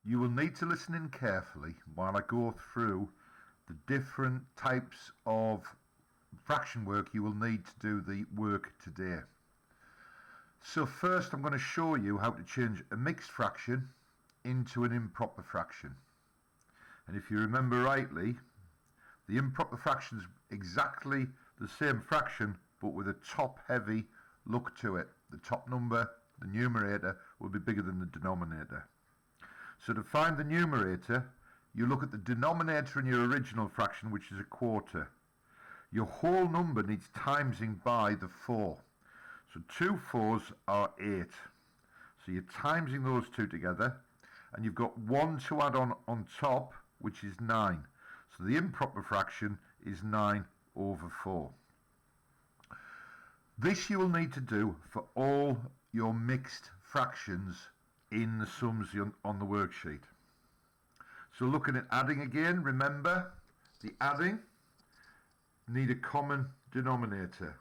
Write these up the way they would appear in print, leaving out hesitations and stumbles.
You will need to listen in carefully while I go through the different types of fraction work you will need to do the work today. So first I'm going to show you how to change a mixed fraction into an improper fraction. And if you remember rightly, the improper fraction is exactly the same fraction but with a top heavy look to it. The top number, the numerator, will be bigger than the denominator. So to find the numerator, you look at the denominator in your original fraction, which is a quarter. Your whole number needs timesing by the 4. So 2 4s are 8. So you're timesing those two together, and you've got 1 to add on top, which is 9. So the improper fraction is 9 over 4. This you will need to do for all your mixed fractions in the sums on the worksheet. So looking at adding again, remember the adding need a common denominator,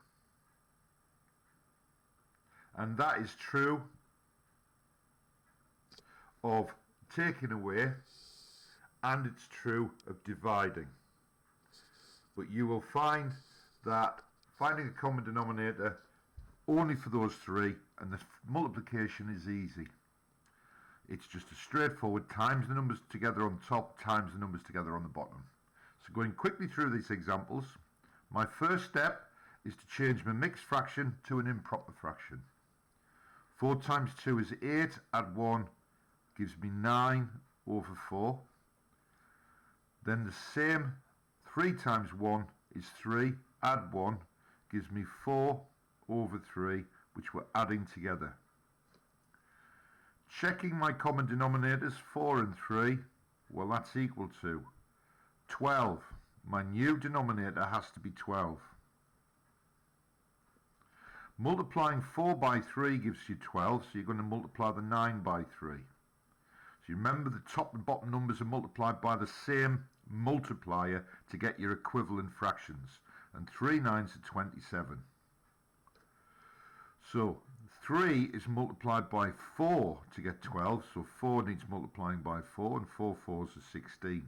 and that is true of taking away and it's true of dividing. But you will find that finding a common denominator only for those three, and the multiplication is easy. It's just a straightforward times the numbers together on top times the numbers together on the bottom. So going quickly through these examples, my first step is to change my mixed fraction to an improper fraction. 4 times 2 is 8, add 1 gives me 9 over 4. Then the same, 3 times 1 is 3, add 1 gives me 4 over 3, which we're adding together. Checking my common denominators, 4 and 3, well that's equal to 12. My new denominator has to be 12. Multiplying 4 by 3 gives you 12, so you're going to multiply the 9 by 3. So you remember the top and bottom numbers are multiplied by the same multiplier to get your equivalent fractions, and 3 9s are 27. So 3 is multiplied by 4 to get 12, so 4 needs multiplying by 4, and 4 4s are 16.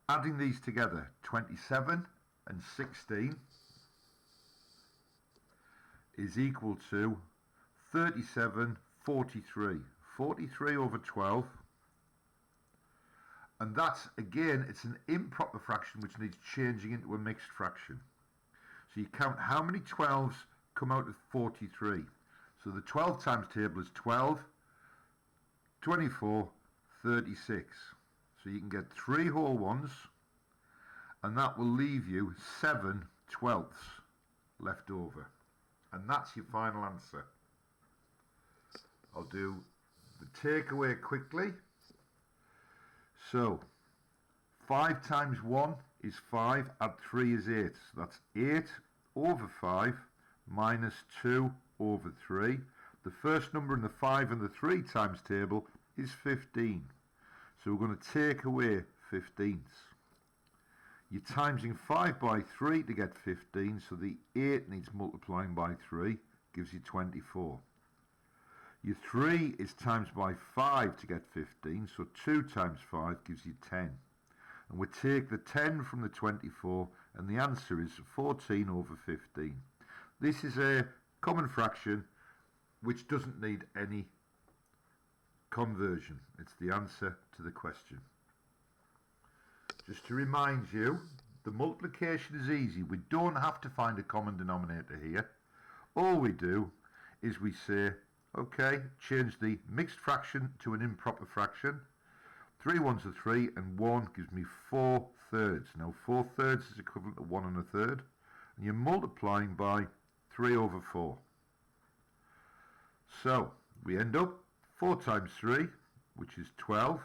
Adding these together, 27 and 16 is equal to 37 43. 43 over 12. And that's, again, it's an improper fraction which needs changing into a mixed fraction. So you count how many 12s come out of 43. So the 12 times table is 12, 24, 36. So you can get 3 whole ones, and that will leave you 7 twelfths left over. And that's your final answer. I'll do the takeaway quickly. So 5 times 1 is 5, add 3 is 8. So that's 8 over 5 minus 2 over 3. The first number in the 5 and the 3 times table is 15. So we're going to take away 15ths. You're timesing 5 by 3 to get 15, so the 8 needs multiplying by 3, gives you 24. Your 3 is times by 5 to get 15, so 2 times 5 gives you 10. And we take the 10 from the 24, and the answer is 14 over 15. This is a common fraction which doesn't need any conversion. It's the answer to the question. Just to remind you, the multiplication is easy. We don't have to find a common denominator here. All we do is we say, okay, change the mixed fraction to an improper fraction. 3 1s are 3, and 1 gives me 4 thirds. Now 4 thirds is equivalent to 1 1/3, and you're multiplying by 3 over 4. So we end up 4 times 3, which is 12,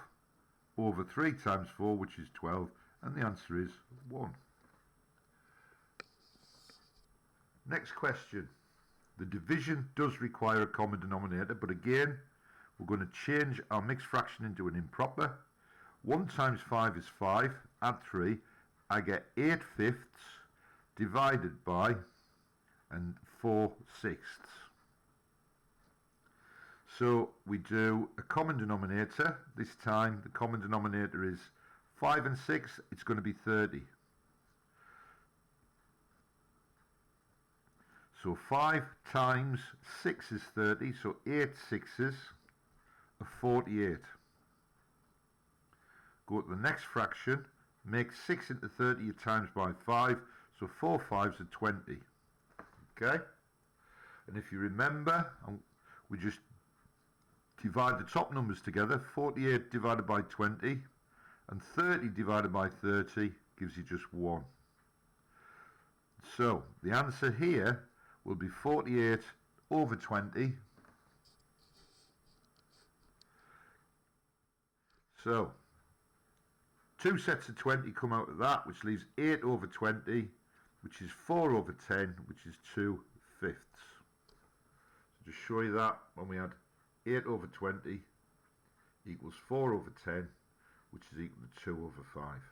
over 3 times 4, which is 12, and the answer is 1. Next question. The division does require a common denominator, but again, we're going to change our mixed fraction into an improper. 1 times 5 is 5, add 3, I get 8 fifths divided by and 4 sixths. So we do a common denominator. This time the common denominator is 5 and 6. It's going to be 30. So 5 times 6 is 30. So 8 sixes are 48. Go to the next fraction. Make 6 into 30 you times by 5. So 4 fives are 20. Okay? And if you remember, we just divide the top numbers together. 48 divided by 20 and 30 divided by 30 gives you just 1. So the answer here will be 48 over 20. So 2 sets of 20 come out of that, which leaves 8 over 20, which is 4 over 10, which is 2/5. So just show you that, when we add 8 over 20 equals 4 over 10, which is equal to 2 over 5.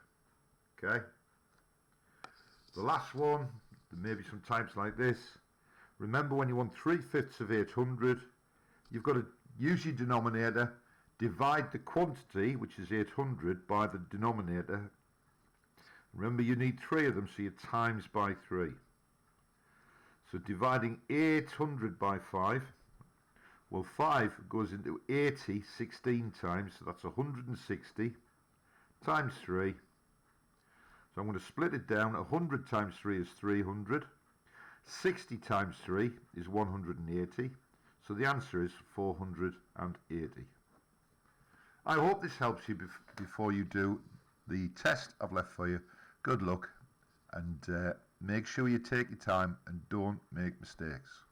Okay? The last one, there may be some types like this. Remember, when you want 3/5 of 800, you've got to use your denominator, divide the quantity, which is 800, by the denominator. Remember, you need 3 of them, so you times by 3. So dividing 800 by 5, well, 5 goes into 80 16 times, so that's 160 times 3. So I'm going to split it down. 100 times 3 is 300. 60 times 3 is 180. So the answer is 480. I hope this helps you before you do the test I've left for you. Good luck, and make sure you take your time and don't make mistakes.